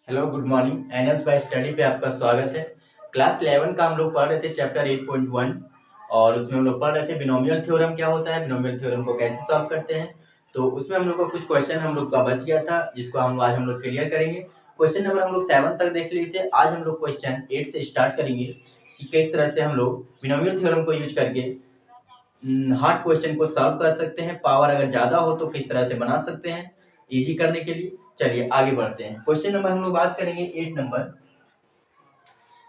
Hello good morning NS bye study पे आपका स्वागत है। क्लास 11 का हम लोग पढ़ रहे थे चैप्टर 8.1 और उसमें हम लोग पढ़ रहे थे बिनोमियल थ्योरम क्या होता है, बिनोमियल थ्योरम को कैसे सॉल्व करते हैं। तो उसमें हम लोग का कुछ क्वेश्चन हम लोग का बच गया था जिसको आज हम लोग क्लियर करेंगे। क्वेश्चन नंबर हम लोग 7 तक देख लिए थे। आज हम लोग क्वेश्चन 8 से स्टार्ट करेंगे कि किस तरह से हम लोग बिनोमियल थ्योरम को यूज करके हार्ड क्वेश्चन को सॉल्व कर सकते हैं। पावर अगर ज्यादा हो तो किस तरह से बना सकते हैं इजी करने के लिए। चलिए आगे बढ़ते हैं। क्वेश्चन नंबर हम लोग बात करेंगे 8 नंबर।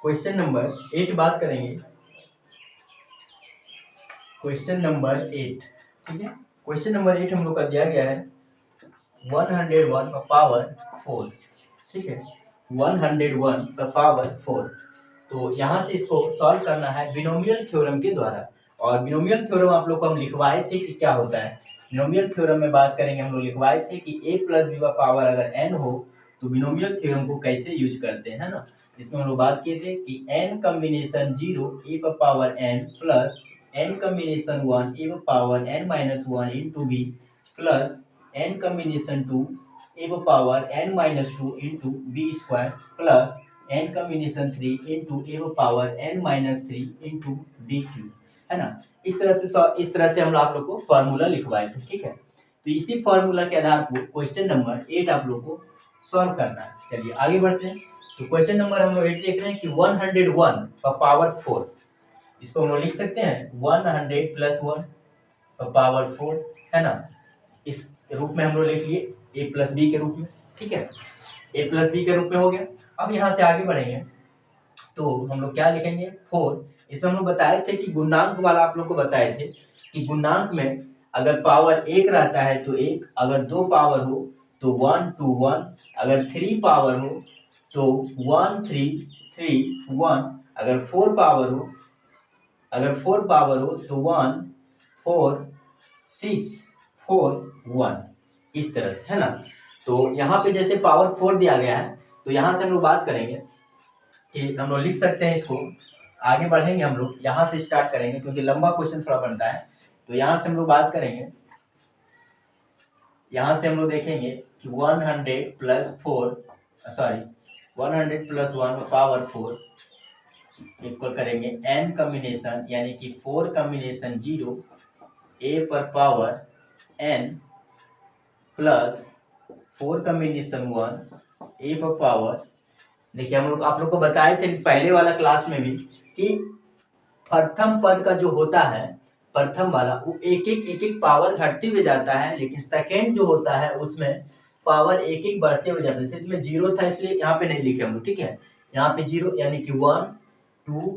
क्वेश्चन नंबर 8 बात करेंगे। क्वेश्चन नंबर 8, ठीक है। क्वेश्चन नंबर 8 हम लोग का दिया गया है 101 का पावर 4, ठीक है। 101 का पावर 4। तो यहाँ से इसको सॉल्व करना है बिनोमियल थ्योरम के द्वारा। और बिनोमियल थ्योरम आप लोग को हम लिखवाए थे कि क्या होता है। बिनोमियल थ्योरम में बात करेंगे, हम लोग लिखवाए थे कि a प्लस बी का पावर अगर n हो तो बिनोमियल थ्योरम को कैसे यूज करते हैं, है ना। इसमें हम लोग बात किए थे कि n कॉम्बिनेशन 0 a पर power n plus n combination 1 a पर power n minus 1 into B plus n combination 2 a पर power n minus 2 into B square plus n combination 3 into a पर power n minus 3 into B cube, है ना। इस तरह से हम लोग आप लोग को फॉर्मूला लिखवाए थे, ठीक है। तो इसी फॉर्मूला के आधार पर क्वेश्चन नंबर 8 आप लोग को सॉल्व करना है। चलिए आगे बढ़ते हैं। तो क्वेश्चन नंबर हम लोग 8 देख रहे हैं कि 101 का पावर 4, इसको हम लोग लिख सकते हैं 100 प्लस 1 का पावर 4, है ना। इस रूप में हम लोग लिख लिए a प्लस बी के रूप में, ठीक है। a प्लस बी के रूप में हो गया। अब यहाँ से आगे बढ़ेंगे तो हम लोग क्या लिखेंगे 4। इसमें हम लोग बताए थे कि गुणांक वाला आप लोग को बताए थे कि गुणांक में अगर पावर 1 रहता है तो 1, अगर 2 पावर हो तो 1 2 1, अगर 3 पावर हो तो 1 3 3 1, अगर 4 पावर हो तो 1 4 6 4 1, इस तरह से, है ना। तो यहाँ पे जैसे पावर 4 दिया गया है तो यहाँ से हम लोग बात करेंगे कि हम लोग लिख सकते हैं इसको। आगे बढ़ेंगे हम लोग, यहाँ से स्टार्ट करेंगे क्योंकि लंबा क्वेश्चन थोड़ा बनता है। तो यहाँ से हम लोग बात करेंगे, यहाँ से हम लोग देखेंगे कि 100 plus 4 sorry 100 plus 1 power 4 equal करेंगे n कॉम्बिनेशन यानी कि 4 कॉम्बिनेशन 0 a पर power n plus 4 combination 1 a पर पावर। देखिए हम लोग आप लोग को बताए थे पहले वाला क्लास में भी कि प्रथम पद का जो होता है प्रथम वाला वो एक एक पावर घटते हुए जाता है, लेकिन सेकेंड जो होता है उसमें पावर एक एक बढ़ते हुए जाता है। इसमें 0 था इसलिए यहाँ पे नहीं लिखे हम लोग, ठीक है। यहाँ पे 0 यानी कि 1 2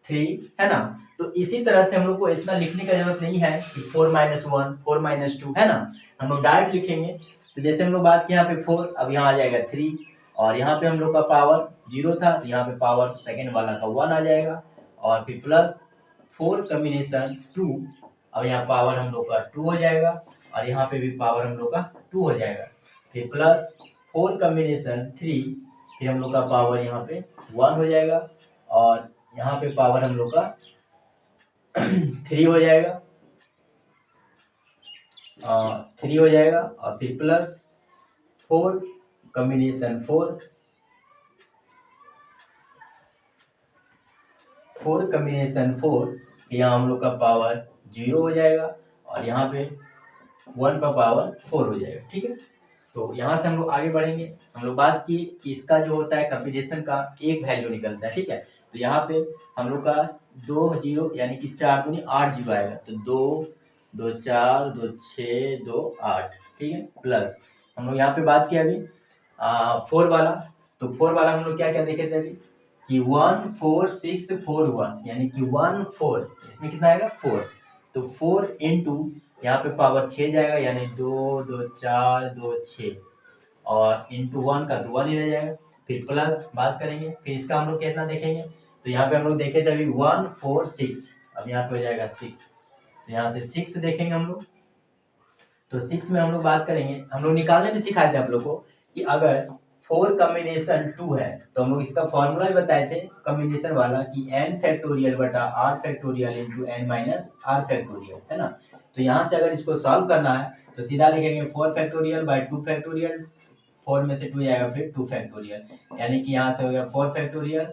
3, है ना। तो इसी तरह से हम लोग को इतना लिखने का जरूरत नहीं है कि 4 माइनस 1 4 माइनस 2, है ना। हम लोग डायरेक्ट लिखेंगे। तो जैसे हम लोग बात किए यहाँ पे 4, अब यहाँ आ जाएगा 3 और यहाँ पे हम लोग का पावर 0 था तो यहाँ पे पावर सेकेंड वाला का 1 आ जाएगा और फिर प्लस 4 कॉम्बिनेशन 2, अब यहाँ पावर हम लोग का 2 हो जाएगा और यहाँ पे भी पावर हम लोग का 2 हो जाएगा। फिर प्लस 4 कॉम्बिनेशन 3, फिर हम लोग का पावर यहाँ पे 1 हो जाएगा और यहाँ पे पावर हम लोग का 3 हो जाएगा 3 हो जाएगा और फिर प्लस 4 कॉम्बिनेशन 4 कॉम्बिनेशन 4, यहाँ हम लोग का पावर 0 हो जाएगा और यहाँ पे 1 का पावर 4 हो जाएगा, ठीक है। तो यहाँ से हम लोग आगे बढ़ेंगे। हम लोग बात की कि इसका जो होता है कॉम्बिनेशन का एक वैल्यू निकलता है, ठीक है। तो यहाँ पे हम लोग का 2 0 यानी कि 4 दूनी 8 जीरो आएगा तो 2 2 4 2 6 2 8, ठीक है। प्लस हम लोग यहाँ पे बात किया अभी 4 वाला, तो 4 वाला हम लोग क्या क्या देखे थे अभी कि 1 4 6 4 1 यानी कि 1 4, इसमें कितना आएगा 4, तो 4 इंटू यहाँ पे पावर 6 जाएगा यानी 2 2 4 2 6 और इंटू 1 का 2 1 ही रह जाएगा। फिर प्लस बात करेंगे, फिर इसका हम लोग कितना देखेंगे तो यहाँ पे हम लोग देखे थे अभी 1 4 6, अब यहाँ पे हो जाएगा 6, तो यहाँ से 6 देखेंगे हम लोग। तो 6 में हम लोग बात करेंगे, हम लोग निकालने भी सिखाए थे आप लोग को कि अगर 4 कॉम्बिनेशन 2 है तो हम लोग इसका फॉर्मूला भी बताए थे कॉम्बिनेशन वाला कि n फैक्टोरियल बटा r factorial into n minus r factorial, है ना। तो यहाँ से अगर इसको सॉल्व करना है तो सीधा लिखेंगे 4 फैक्टोरियल बाय 2 फैक्टोरियल 4 में से 2 जाएगा फिर 2 फैक्टोरियल, यानी कि यहाँ से हो गया 4 फैक्टोरियल,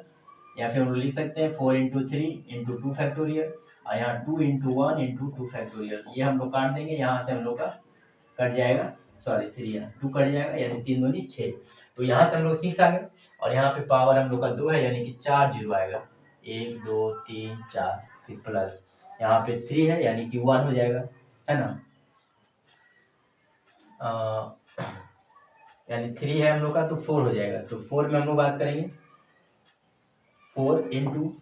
या फिर हम लोग लिख सकते हैं 4 इंटू 3 इंटू 2 फैक्टोरियल, और यहाँ 2 इंटू 1 इंटू 2 फैक्टोरियल। ये हम लोग काट देंगे, यहाँ से हम लोग का कट जाएगा, सॉरी 3 यहाँ 2 कट जाएगा, यानी 3 दूनी 6। तो यहाँ से हम लोग 6 आ गए, और यहाँ पे पावर हम लोग का 2 है, यानी कि 4 जीरो आएगा, 1 2 3 4, फिर प्लस यहाँ पे 3 है, यानी कि 1 हो जाएगा, है ना। यानी 3 है हम लोग का, तो 4 हो जाएगा। तो 4 में हम लोग बात करेंगे, 4 इंटू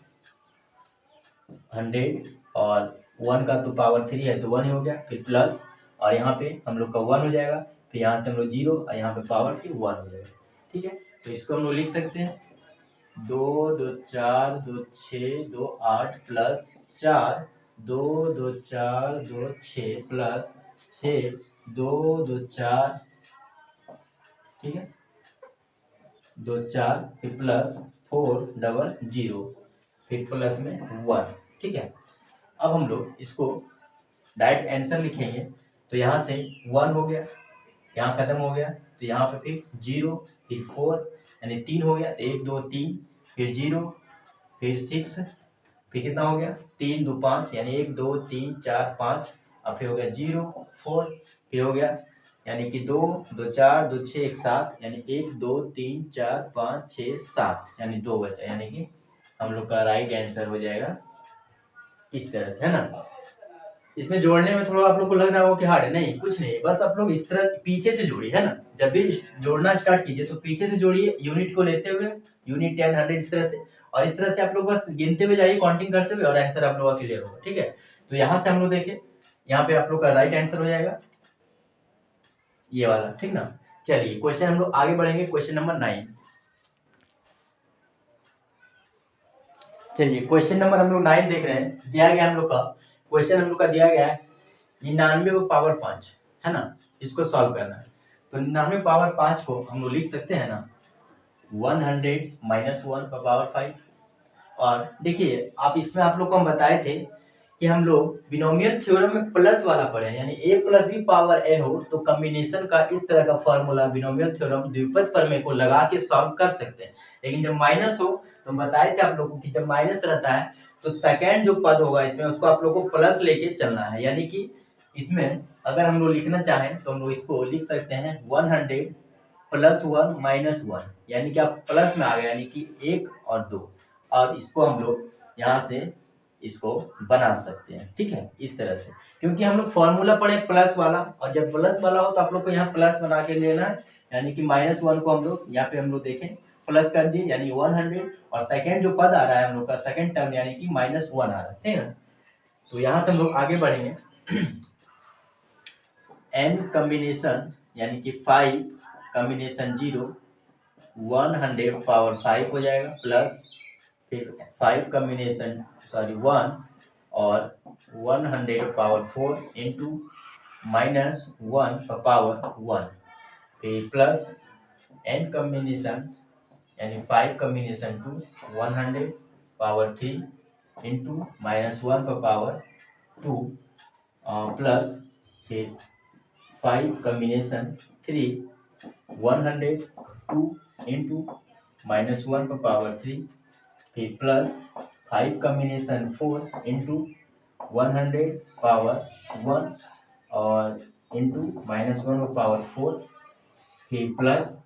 100, और 1 का तो पावर 3 है तो 1 ही हो गया, फिर प्लस, और यहाँ पे हम लोग का 1 हो जाएगा, फिर यहाँ से हम लोग 0, और यहाँ पे पावर फिर 1 हो जाएगा, ठीक है। तो इसको हम लोग लिख सकते हैं 2 2 4 2 6 2 8 प्लस 4 2 2 4 2 6 प्लस 6 2 2 4, ठीक है, 2 4, फिर प्लस 4 डबल 0, फिर प्लस में 1, ठीक है। अब हम लोग इसको डायरेक्ट आंसर लिखेंगे, तो यहाँ से 1 हो गया, यहाँ खत्म हो गया, तो यहाँ पे फिर 0, फिर 4, यानी 3 हो गया, 1 2 3, फिर 0, फिर 6, फिर कितना हो गया 3 2 5, यानी 1 2 3 4 5, और फिर हो गया 0 4, फिर हो गया यानी कि 2 2 4 2 6 1 7, यानी 1 2 3 4 5 6 7, यानी 2 बचा, यानी कि हम लोग का राइट आंसर हो जाएगा इस तरह से, है ना। इसमें जोड़ने में थोड़ा आप लोग को लग रहा हो कि हार्ड है, नहीं कुछ नहीं, बस आप लोग इस तरह पीछे से जोड़िए, है ना। जब भी जोड़ना स्टार्ट कीजिए तो पीछे से जोड़िए, यूनिट को लेते हुए, यूनिट 10 100 इस तरह से, और इस तरह से आप लोग बस गिनते हुए जाइए, काउंटिंग करते हुए, और आंसर आप लोग का क्लियर होगा, ठीक है। तो यहाँ से हम लोग देखें, यहाँ पे आप लोग का राइट आंसर हो जाएगा ये वाला, ठीक ना। चलिए क्वेश्चन हम लोग आगे बढ़ेंगे, क्वेश्चन नंबर 9। चलिए क्वेश्चन नंबर हम लोग 9 देख रहे हैं, दिया गया हम लोग का क्वेश्चन, हम लोग का दिया गया है 99 को पावर 5, है ना, इसको सॉल्व करना है। तो 99 पावर 5 को हम लोग लिख सकते हैं ना 100 माइनस 1 का पावर 5। और देखिए आप इसमें आप लोग को हम बताए थे कि हम लोग बिनोमियल थ्योरम में प्लस वाला पढ़े हैं, यानी a plus B power n हो तो कॉम्बिनेशन का इस तरह का फॉर्मूला बिनोमियल थ्योरम द्विपद प्रमेय को लगा के सॉल्व कर सकते हैं। लेकिन जब माइनस हो तो बताए थे आप लोगों को कि जब माइनस रहता है तो सेकेंड जो पद होगा इसमें उसको आप लोग को प्लस लेके चलना है, यानी कि इसमें अगर हम लोग लिखना चाहें तो हम लोग इसको लिख सकते हैं 100 प्लस 1 माइनस 1, यानी कि आप प्लस में आ गए, यानी कि 1 और 2, और इसको हम लोग यहाँ से इसको बना सकते हैं, ठीक है, इस तरह से। क्योंकि हम लोग फॉर्मूला पढ़े प्लस वाला, और जब प्लस वाला हो तो आप लोग को यहाँ प्लस बना के लेना है, यानी कि माइनस 1 को हम लोग यहाँ पे हम लोग देखें प्लस कर दिए, यानी 100, और सेकेंड जो पद आ रहा है हम लोग का सेकेंड टर्म, यानी कि माइनस 1 आ रहा है, ठीक है। तो यहाँ से हम लोग आगे बढ़ेंगे, n कॉम्बिनेशन यानी कि 5 कॉम्बिनेशन 0 100 पावर 5 हो जाएगा, प्लस फिर 5 कॉम्बिनेशन 1 और 100 पावर 4 इंटू माइनस 1 का पावर 1, फिर प्लस n कॉम्बिनेशन यानी 5 कॉम्बिनेशन 2 100 पावर 3 इंटू माइनस 1 का पावर 2, प्लस फिर 5 कॉम्बिनेशन 3 102 इंटू माइनस 1 का पावर 3, फिर प्लस 5 कॉम्बिनेशन 4 इंटू 100 पावर 1 और इंटू माइनस 1 का पावर 4, फिर प्लस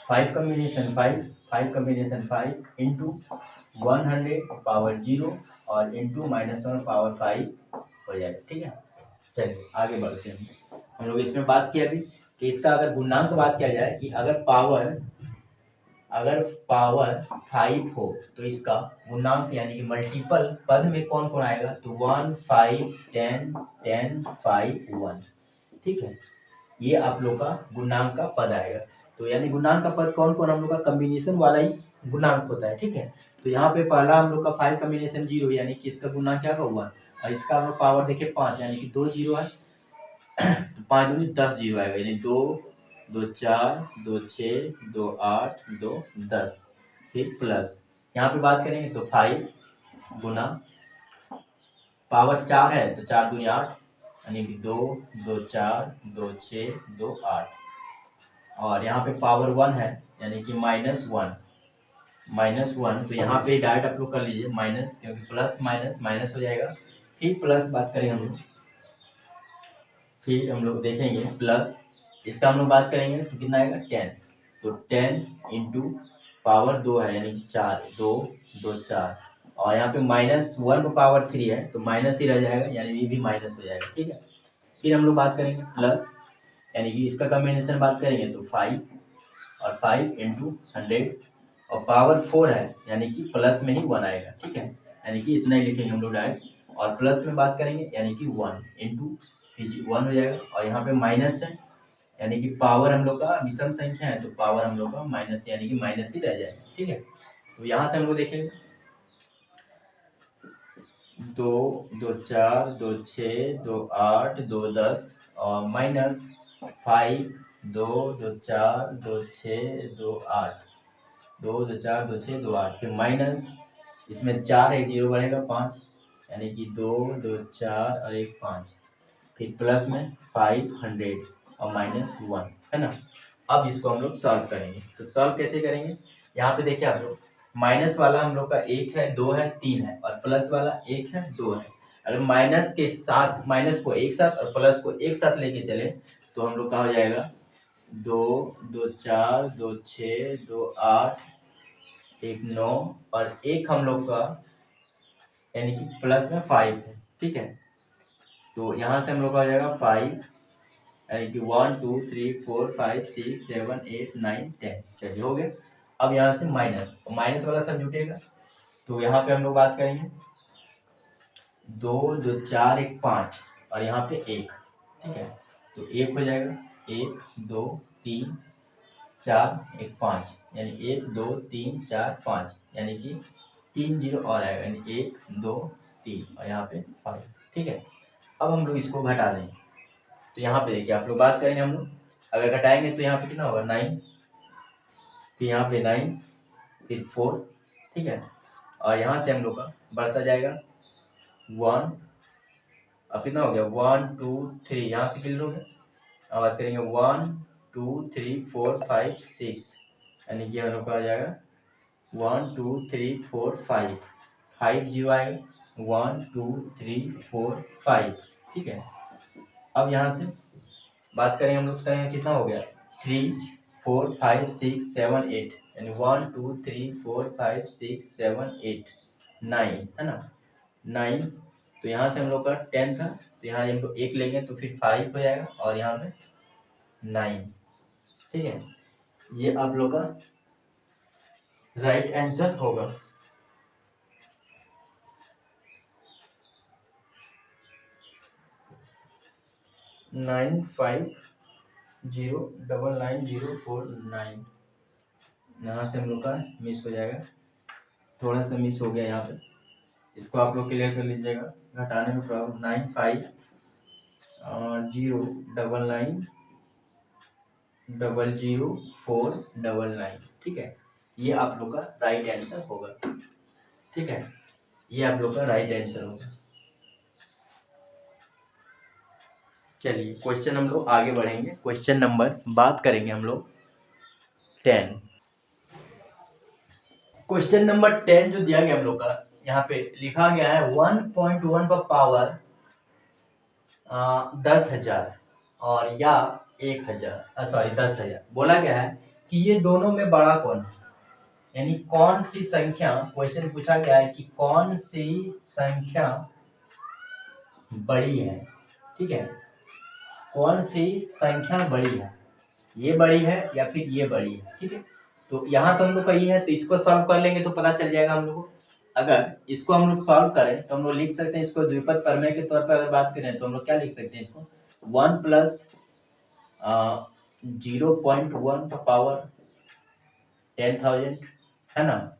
5 कॉम्बिनेशन 5 इंटू 100 पावर 0 और इंटू माइनस 1 पावर 5 हो जाएगा, ठीक है। चलिए आगे बढ़ते हैं, हम लोग इसमें बात किया अभी कि इसका अगर गुणांक बात किया जाए कि अगर पावर 5 हो तो इसका गुणांक यानी कि मल्टीपल पद में कौन कौन आएगा, तो 1 5 10 10 5 1, ठीक है। ये आप लोग का गुणांक का पद आएगा। तो यानी गुणांक का पद कौन कौन, हम लोग का कॉम्बिनेशन वाला ही गुणांक होता है, ठीक है। तो यहाँ पे पहला हम लोग का 5 कॉम्बिनेशन 0, यानी कि इसका गुणांक क्या होगा 1, और इसका हम लोग पावर देखिए 5, यानी कि 2 0 है, तो 5 दूनी 10 0 आएगा, यानी 2 2 4 2 6 2 8 2 10, फिर प्लस यहाँ पे बात करेंगे तो 5 गुना पावर 4 है तो 4 दूनी 8, यानी कि 2 2 4 2 6 2 8, और यहाँ पे पावर 1 है यानी कि -1 तो यहाँ पे डायरेक्ट आप लोग कर लीजिए माइनस, क्योंकि प्लस माइनस माइनस हो जाएगा। फिर प्लस बात करेंगे हम लोग, फिर हम लोग देखेंगे प्लस, इसका हम लोग बात करेंगे तो कितना आएगा 10। तो 10 इंटू पावर 2 है यानी कि 4, 2 2 4, और यहाँ पे -1 पर पावर 3 है तो माइनस ही रह जाएगा यानी ये भी माइनस हो जाएगा। ठीक है, फिर हम लोग बात करेंगे प्लस, यानी कि इसका कॉम्बिनेशन बात करेंगे तो 5, और 5 इंटू 100, और पावर 4 है यानी कि प्लस में ही 1 आएगा। ठीक है, यानी कि इतना ही लिखेंगे हम लोग डायरेक्ट, और प्लस में बात करेंगे यानी कि 1 इंटू 1 हो जाएगा, और यहाँ पे माइनस है यानी कि पावर हम लोग का विषम संख्या है तो पावर हम लोग का माइनस यानी कि माइनस ही रह जाएगा। ठीक है, तो यहाँ से हम लोग देखेंगे 2 2 4 2 6 2 8 2 10, और माइनस 5 2 2 4 2 6 2 8 2 2 4 2 6 2 8, फिर माइनस, इसमें 4 एक जीरो बढ़ेगा 5, यानी कि 2 2 4 और 1 5, फिर प्लस में 500 और -1 है ना। अब इसको हम लोग सॉल्व करेंगे, तो सॉल्व कैसे करेंगे, यहाँ पे देखिए आप लोग, माइनस वाला हम लोग का 1 है 2 है 3 है, और प्लस वाला 1 है 2 है। अगर माइनस के साथ माइनस को एक साथ और प्लस को एक साथ लेके चले तो हम लोग का हो जाएगा 2 2 4 2 6 2 8 1 9, और एक हम लोग का यानी कि प्लस में 5 है। ठीक है, तो यहाँ से हम लोग का हो जाएगा 5, यानी कि 1 2 3 4 5 6 7 8 9 10। चलिए हो गए। अब यहाँ से माइनस, तो माइनस वाला सब जुटेगा, तो यहाँ पे हम लोग बात करेंगे 2 2 4 1 5, और यहाँ पे 1। ठीक है, तो 1 हो जाएगा, 1 2 3 4 1 5, यानी 1 2 3 4 5, यानी कि 3 जीरो और आएगा, यानी 1 2 3 और यहाँ पे 5। ठीक है, अब हम लोग इसको घटा देंगे, तो यहाँ पे देखिए आप लोग बात करेंगे हम लोग, अगर घटाएंगे तो यहाँ पे कितना होगा 9, फिर यहाँ पे 9, फिर 4। ठीक है, और यहाँ से हम लोग का बढ़ता जाएगा 1, अब कितना हो गया 1 2 3, यहाँ से कितना हो गया, अब बात करेंगे 1 2 3 4 5 6, यानी कि हम लोग का आ जाएगा 1 2 3 4 5, 5 जीरो आएगा 1 2 3 4 5। ठीक है, अब यहाँ से बात करें हम लोग का यहाँ कितना हो गया 3 4 5 6 7 8, यानी 1 2 3 4 5 6 7 8 9 है ना 9। तो यहाँ से हम लोग का 10 था, तो यहाँ हम लोग 1 लेंगे तो फिर 5 हो जाएगा, और यहाँ पे 9। ठीक है, ये आप लोग का राइट आंसर होगा। 95099049, यहाँ से हम लोग का मिस हो जाएगा, थोड़ा सा मिस हो गया यहाँ पे, इसको आप लोग क्लियर कर लीजिएगा, घटाने में प्रॉब्लम 9509000499। ठीक है, ये आप लोग का राइट आंसर होगा। ठीक है, ये आप लोग का राइट आंसर होगा। चलिए क्वेश्चन हम लोग आगे बढ़ेंगे, क्वेश्चन नंबर बात करेंगे हम लोग 10। क्वेश्चन नंबर 10 जो दिया गया हम लोग का, यहाँ पे लिखा गया है 1.1 पर पावर 10,000 और या 1,000, सॉरी 10,000, बोला गया है कि ये दोनों में बड़ा कौन है, यानी कौन सी संख्या, क्वेश्चन पूछा गया है कि कौन सी संख्या बड़ी है। ठीक है, कौन सी संख्या बड़ी है, ये बड़ी है या फिर ये बड़ी है। ठीक है, तो यहाँ तो हम लोग का ये है, तो इसको सॉल्व कर लेंगे तो पता चल जाएगा हम लोग को। अगर इसको हम लोग सॉल्व करें तो हम लोग लिख सकते हैं इसको द्विपद प्रमेय के तौर पर, अगर बात करें तो हम लोग क्या लिख सकते हैं इसको 1 प्लस 0.1 का पावर 10,000 है ना,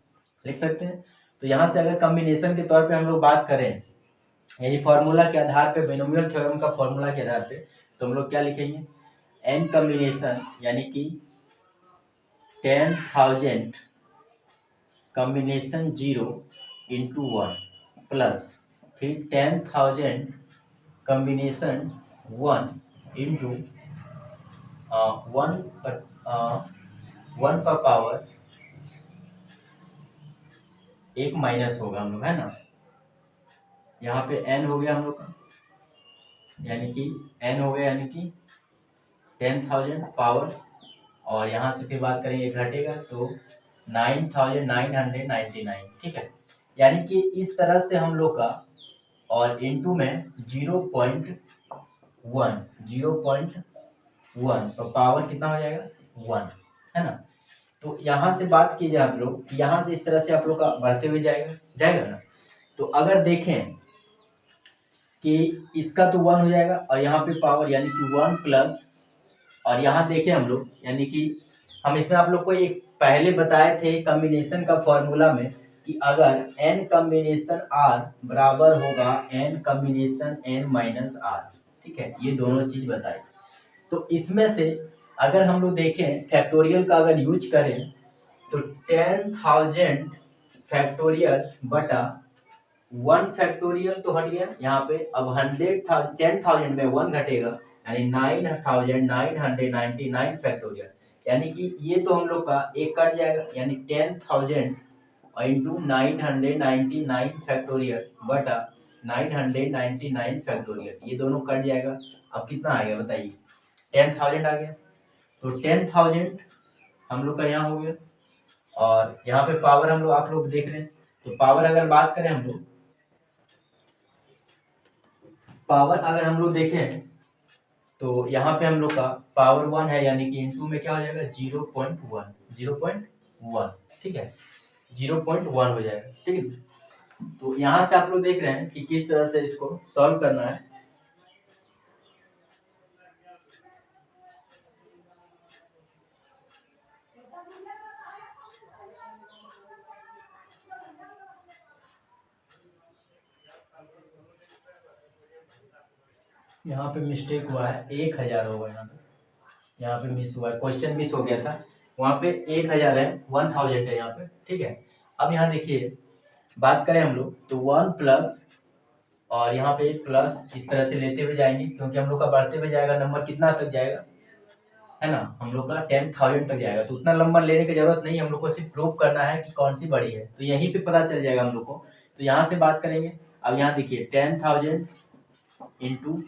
लिख सकते हैं। तो यहाँ से अगर कॉम्बिनेशन के तौर पे हम लोग बात करें, यानी फॉर्मूला के आधार पे, बिनोमियल थ्योरम का फॉर्मूला के आधार पे, तो हम लोग क्या लिखेंगे n कॉम्बिनेशन, यानी कि 10,000 कॉम्बिनेशन 0 इंटू 1 प्लस फिर 10,000 कॉम्बिनेशन 1 इंटू 1 1 पर पावर एक माइनस होगा हम लोग, है ना। यहाँ पे n हो गया हम लोग का, यानी कि n हो गया, यानी कि 10,000 पावर, और यहाँ से फिर बात करेंगे घटेगा तो 9,999, ठीक है। यानी कि इस तरह से हम लोग का, और इनटू में 0.1 तो पावर कितना हो जाएगा 1, है ना। तो यहाँ से बात कीजिए आप लोग, यहाँ से इस तरह से आप लोग का बढ़ते हुए जाएगा जाएगा ना। तो अगर देखें कि इसका तो 1 हो जाएगा, और यहाँ पे पावर यानी कि 1 प्लस, और यहाँ देखें हम लोग, यानी कि हम इसमें आप लोग को एक पहले बताए थे कॉम्बिनेशन का फॉर्मूला में, कि अगर n कॉम्बिनेशन r बराबर होगा n combination n minus r, ठीक है, ये दोनों चीज बताई। तो इसमें से अगर हम लोग देखें फैक्टोरियल का अगर यूज करें तो 10,000 फैक्टोरियल बटा 1 फैक्टोरियल तो हट गया यहाँ पे, अब 10,000 में 1 घटेगा, यानी 9,999 फैक्टोरियल, यानी कि ये तो हम लोग का एक कट जाएगा, यानी 10,000 इंटू 999 फैक्टोरियल बटा 999 फैक्टोरियल, ये दोनों कट जाएगा। अब कितना आ गया बताइए, 10,000 आ गया। तो 10,000 हम लोग का यहाँ हो गया, और यहाँ पे पावर हम लोग आप लोग देख रहे हैं, तो पावर अगर बात करें हम लोग, पावर अगर हम लोग देखें तो यहाँ पे हम लोग का पावर 1 है, यानी कि इनटू में क्या हो जाएगा 0.1, ठीक है, 0.1 हो जाएगा, ठीक है। तो यहाँ से आप लोग देख रहे हैं कि किस तरह से इसको सॉल्व करना है। यहाँ पे मिस्टेक हुआ है, 1,000 होगा यहाँ पे मिस हुआ है, क्वेश्चन मिस हो गया था, वहाँ पे 1,000 है, 1,000 है यहाँ पे, ठीक है। अब यहाँ देखिए बात करें हम लोग तो 1 प्लस, और यहाँ पे प्लस इस तरह से लेते हुए जाएंगे, क्योंकि हम लोग का बढ़ते हुए जाएगा, नंबर कितना तक जाएगा, है ना, हम लोग का 10,000 तक जाएगा, तो उतना नंबर लेने की जरूरत नहीं, हम लोग को सिर्फ प्रूव करना है कि कौन सी बड़ी है, तो यहीं पे पता चल जाएगा हम लोग को। तो यहाँ से बात करेंगे, अब यहाँ देखिए 10,000 इंटू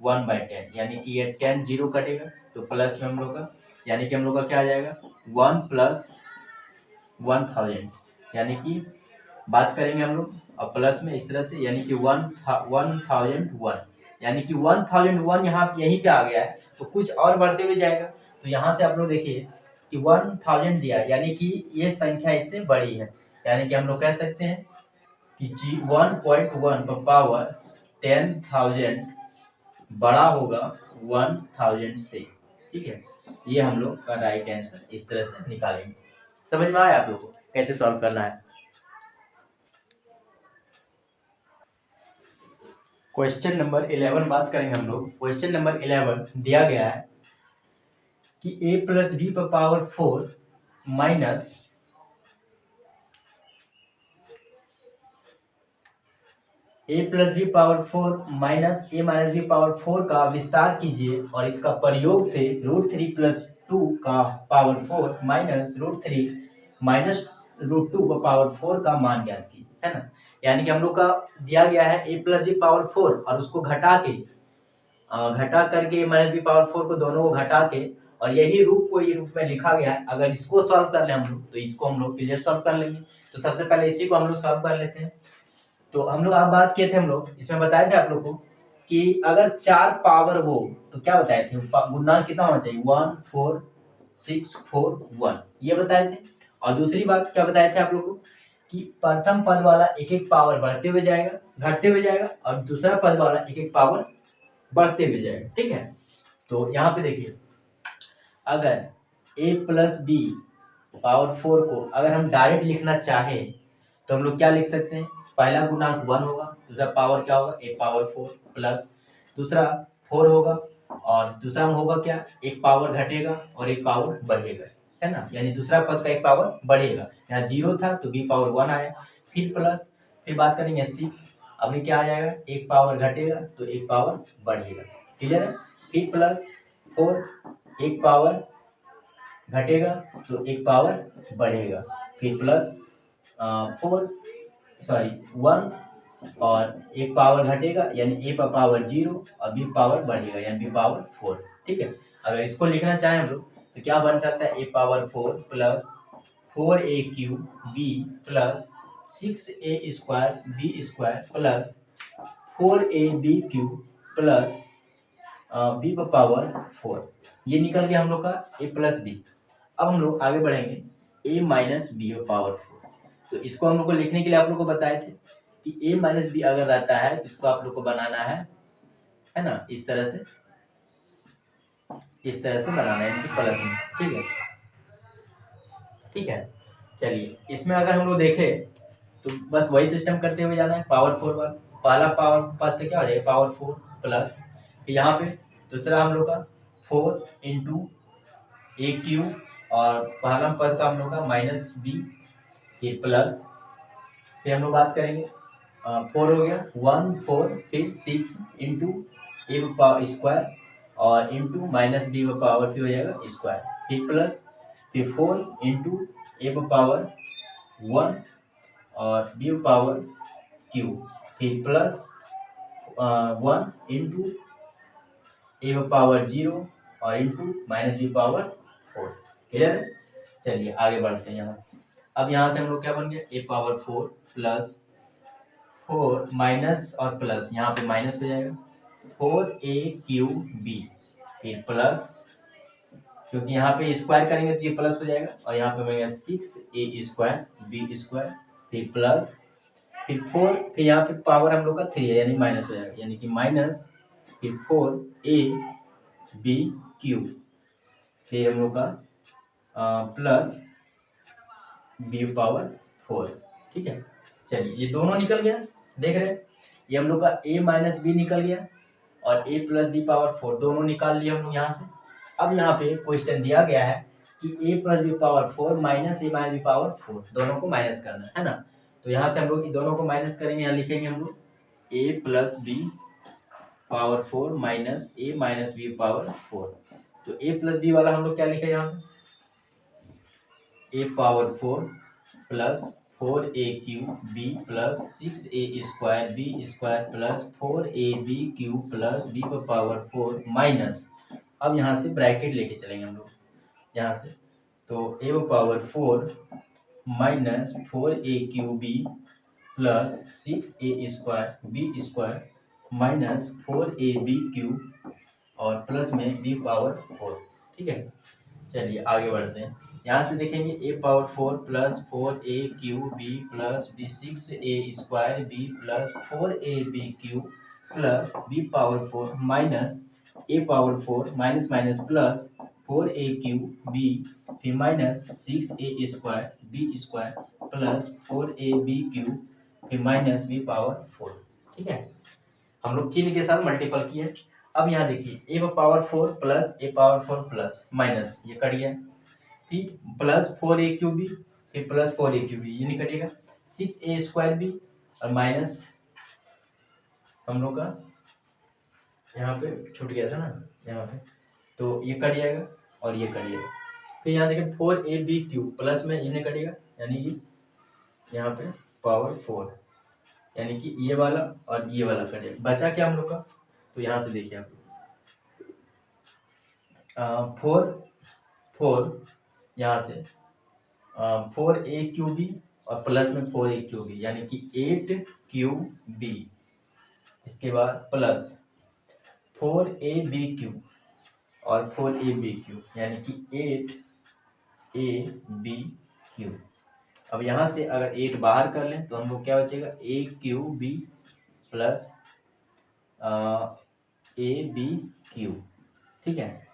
1/10, यानी कि ये 10 जीरो कटेगा, तो प्लस में हम लोग का, यानी कि हम लोग का क्या आ जाएगा 1 प्लस 1,000, यानी कि बात करेंगे हम लोग और प्लस में इस तरह से, यानी कि 1,001, यानी कि 1,001 यहाँ यहीं पे आ गया है, तो कुछ और बढ़ते हुए जाएगा। तो यहाँ से आप लोग देखिए कि 1,000 दिया, यानी कि ये संख्या इससे बड़ी है, यानी कि हम लोग कह सकते हैं कि 1.1 पर पावर 10,000 बड़ा होगा 1,000 से, ठीक है। ये हम लोग का राइट आंसर इस तरह से निकालेंगे। समझ में आया आप लोग को कैसे सॉल्व करना है। क्वेश्चन नंबर 11 बात करेंगे हम लोग। क्वेश्चन नंबर 11 दिया गया है कि a प्लस बी पर power 4 minus a plus B power 4 minus a minus B power 4 का विस्तार कीजिए, और इसका प्रयोग से √3 प्लस 2 का पावर 4 माइनस √3 माइनस √2 का पावर 4 का मान ज्ञात कीजिए, है ना। यानी कि हम लोग का दिया गया है a प्लस बी पावर 4, और उसको घटा करके माइनस बी पावर 4 को दोनों को घटा के, और यही रूप को ये रूप में लिखा गया है। अगर इसको सॉल्व कर ले हम लोग तो इसको हम लोग क्लियर सॉल्व कर लेंगे। तो सबसे पहले इसी को हम लोग सॉल्व कर लेते हैं। तो हम लोग आप बात किए थे, हम लोग इसमें बताए थे आप लोग को कि अगर 4 पावर हो तो क्या बताए थे, गुणा कितना होना चाहिए 1 4 6 4 1, ये बताए थे। और दूसरी बात क्या बताए थे आप लोग को कि प्रथम पद वाला एक एक पावर बढ़ते हुए जाएगा घटते हुए जाएगा, और दूसरा पद वाला एक एक पावर बढ़ते हुए जाएगा, ठीक है। तो यहाँ पे देखिए अगर a प्लस बी पावर 4 को अगर हम डायरेक्ट लिखना चाहे तो हम लोग क्या लिख सकते हैं, पहला गुणांक 1 होगा, दूसरा पावर क्या होगा a पावर 4 प्लस दूसरा 4 होगा, और दूसरा में होगा क्या, एक पावर घटेगा और एक पावर बढ़ेगा, है ना, यानी दूसरा पद का एक पावर बढ़ेगा। यहाँ 0 था तो b पावर 1 आया, फिर प्लस, फिर बात करेंगे 6, अभी क्या आ जाएगा, एक पावर घटेगा तो एक पावर बढ़ेगा, क्लियर है। फिर प्लस 4, एक पावर घटेगा तो एक पावर बढ़ेगा, फिर प्लस 1 और एक पावर घटेगा यानी ए पर पावर 0 और बी पावर बढ़ेगा यानी बी पावर 4। ठीक है, अगर इसको लिखना चाहें हम लोग तो क्या बन सकता है, A power 4 plus 4a³ B plus 6a² B plus 4ab³ plus B पर पावर 4। ये निकल गया हम लोग का ए प्लस बी। अब हम लोग आगे बढ़ेंगे, ए माइनस बी पर पावर 4। तो इसको हम लोग को लिखने के लिए आप लोग को बताए थे कि ए माइनस बी अगर रहता है तो इसको आप लोग को बनाना है ना, इस तरह से बनाना है इनकी प्लस में। ठीक है, ठीक है। चलिए इसमें अगर हम लोग देखें तो बस वही सिस्टम करते हुए जाना है, पावर 4 पर पहला पावर पद क्या हो जाएगा, पावर 4 प्लस यहाँ पे दूसरा हम लोग का 4 इंटू ए क्यू और पहला पद का हम लोग का माइनस बी, फिर प्लस, फिर हम लोग बात करेंगे 4 हो गया 1 4 फिर 6 इंटू ए पावर स्क्वायर और इंटू माइनस बी पावर फिर हो जाएगा स्क्वायर, फिर प्लस, फिर 4 इंटू ए पावर 1 और बी पावर क्यू, फिर प्लस 1 इंटू ए पावर 0 और into minus B power 4। Clear? चलिए आगे बढ़ते हैं यहाँ से। अब यहाँ से हम लोग क्या बन गया, ए पावर 4 प्लस 4 माइनस और प्लस, यहाँ पे माइनस हो जाएगा 4a³ फिर प्लस, क्योंकि यहाँ पे स्क्वायर करेंगे तो ये प्लस हो जाएगा और यहाँ पे बनेगा 6a² b² फिर प्लस, फिर 4, फिर यहाँ पे पावर हम लोग का 3 है यानी माइनस हो जाएगा यानी कि माइनस, फिर 4ab³ फिर हम लोग का प्लस बी पावर 4। ठीक है, चलिए ये दोनों निकल गया, देख रहे हैं ये हम लोग का a माइनस बी निकल गया और a प्लस बी पावर 4 दोनों निकाल लिए हम लोग यहाँ से। अब यहाँ पे क्वेश्चन दिया गया है कि a plus B power 4 minus A minus B power 4 दोनों को माइनस करना है ना। तो यहाँ से हम लोग दोनों को माइनस करेंगे, यहाँ लिखेंगे हम लोग a plus B power 4 minus A minus B power 4। तो a प्लस बी वाला हम लोग क्या लिखे यहाँ पे, a power 4 plus 4a³ b plus 6a² b² plus 4ab³ plus b पर पावर 4 माइनस, अब यहाँ से ब्रैकेट लेके चलेंगे हम लोग यहाँ से, तो a पर power 4 minus 4a³ plus 6a² b² minus 4ab³ और प्लस में b पावर 4। ठीक है, चलिए आगे बढ़ते हैं। यहाँ से देखेंगे a power 4 plus 4a³ b plus 6a² b plus 4ab³ plus b power 4 minus a power 4 minus minus plus 4a³ b फिर minus 6a² b² plus 4ab³ फिर माइनस b पावर 4। ठीक है, हम लोग चिन्ह के साथ मल्टीपल किए। अब यहाँ देखिए a power 4 plus a power 4 plus minus ये कट गया, फिर प्लस 4a³ फिर प्लस 4a³ ये नहीं कटेगा, 6a² और माइनस हम लोग का यहाँ पे छूट गया था ना यहाँ पे, तो ये कट जाएगा और ये कट जाएगा। फिर यहाँ देखिए 4ab³ प्लस में ये नहीं कटेगा यानी कि यहाँ पे पावर 4 यानी कि ये वाला और ये वाला कटेगा, बचा क्या हम लोग का, तो यहाँ से देखिए आप 4 यहाँ से 4a³ और प्लस में 4a³ यानी कि 8qb, इसके बाद प्लस 4ab³ और 4ab³ यानी कि 8ab³। अब यहाँ से अगर 8 बाहर कर लें तो हम लोग क्या बचेगा, a³ प्लस ab³। ठीक है,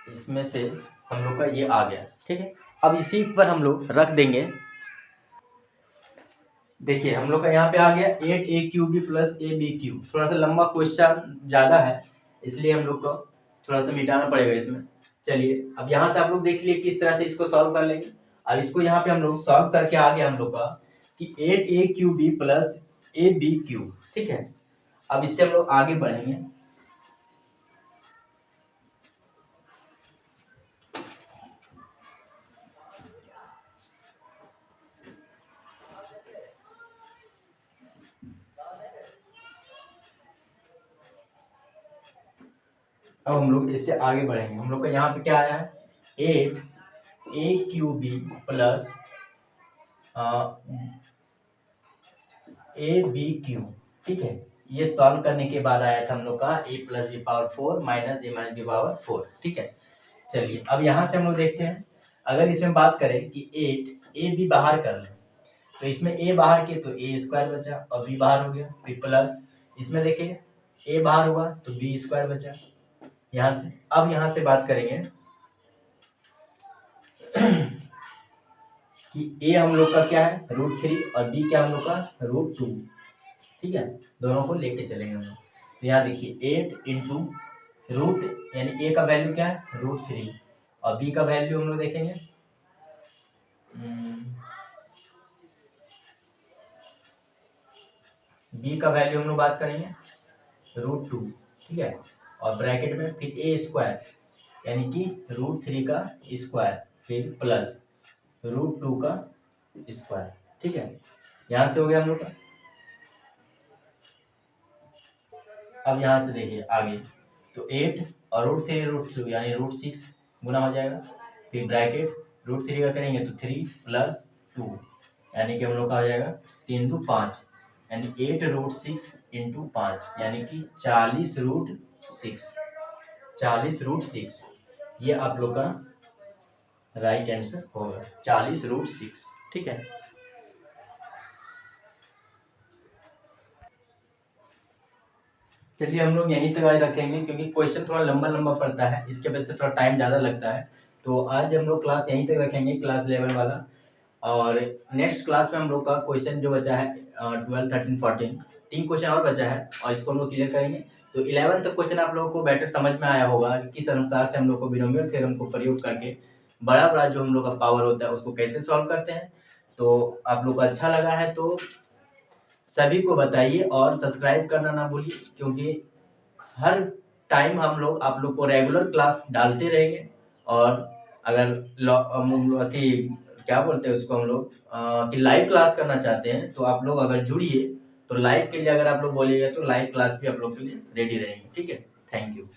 इसमें से हम लोग का ये आ गया। ठीक है, अब इसी पर हम लोग रख देंगे, देखिए हम लोग का यहाँ पे आ गया 8a³ प्लस ab³। थोड़ा सा लंबा क्वेश्चन ज़्यादा है इसलिए हम लोग को थोड़ा सा मिटाना पड़ेगा इसमें। चलिए अब यहाँ से आप लोग देख लिए किस तरह से इसको सॉल्व कर लेंगे। अब इसको यहाँ पे हम लोग सॉल्व करके आ गया हम लोग का कि 8a³ प्लस ab³। ठीक है, अब इससे हम लोग आगे बढ़ेंगे। अब हम लोग इससे आगे बढ़ेंगे। हम लोग का यहाँ पे क्या आया है, 8 a प्लस a ठीक है। ये सॉल्व करने के बाद आया था हम लोग का a+b⁴ माइनस a-b⁴ ठीक है। चलिए अब यहाँ से हम लोग देखते हैं, अगर इसमें बात करें कि 8 a b बाहर कर लें तो इसमें a बाहर के तो a² बचा और b बाहर हो गया, फिर प्लस इसमें देखिए a बाहर हुआ तो b² बचा। यहाँ से अब यहाँ से बात करेंगे कि a हम लोग का क्या है √3 और b क्या हम लोग का √2, ठीक है। दोनों को लेके चलेंगे हम लोग। तो यहाँ देखिए 8 इंटू रूट, यानी a का वैल्यू क्या है √3 और b का वैल्यू हम लोग देखेंगे b का वैल्यू हम लोग बात करेंगे √2, ठीक है। और ब्रैकेट में फिर a² यानी कि √3 का स्क्वायर फिर प्लस √2 का स्क्वायर, ठीक है। यहाँ से हो गया हम लोग का। अब यहाँ से देखिए आगे तो 8 और √3 √2 यानी √6 गुना हो जाएगा, फिर ब्रैकेट √3 का करेंगे तो 3 प्लस 2 यानी कि हम लोग का हो जाएगा 3 2 5 यानी 8√6 इंटू 5 यानी कि 40√6, 40√6 ये आप लोग का राइट आंसर होगा 40√6, ठीक है। चलिए हम लोग यहीं तक आज रखेंगे क्योंकि क्वेश्चन थोड़ा लंबा लंबा पड़ता है, इसके वजह से थोड़ा टाइम ज़्यादा लगता है। तो आज हम लोग क्लास यहीं तक रखेंगे, क्लास 11 वाला। और नेक्स्ट क्लास में हम लोग का क्वेश्चन जो बचा है 12 13 14 3 क्वेश्चन और बचा है और इसको हम लोग क्लियर करेंगे। तो 11 तक क्वेश्चन आप लोगों को बेटर समझ में आया होगा कि किस अनुसार से हम लोग को बिनोमियल थ्योरम को प्रयोग करके बड़ा बड़ा जो हम लोग का पावर होता है उसको कैसे सॉल्व करते हैं। तो आप लोग को अच्छा लगा है तो सभी को बताइए और सब्सक्राइब करना ना भूलिए, क्योंकि हर टाइम हम लोग आप लोग को रेगुलर क्लास डालते रहेंगे। और अगर क्या बोलते हैं उसको हम लोग कि लाइव क्लास करना चाहते हैं तो आप लोग अगर जुड़िए, तो लाइव के लिए अगर आप लोग बोलिएगा तो लाइव क्लास भी आप लोग के लिए रेडी रहेंगे, ठीक है। Thank you.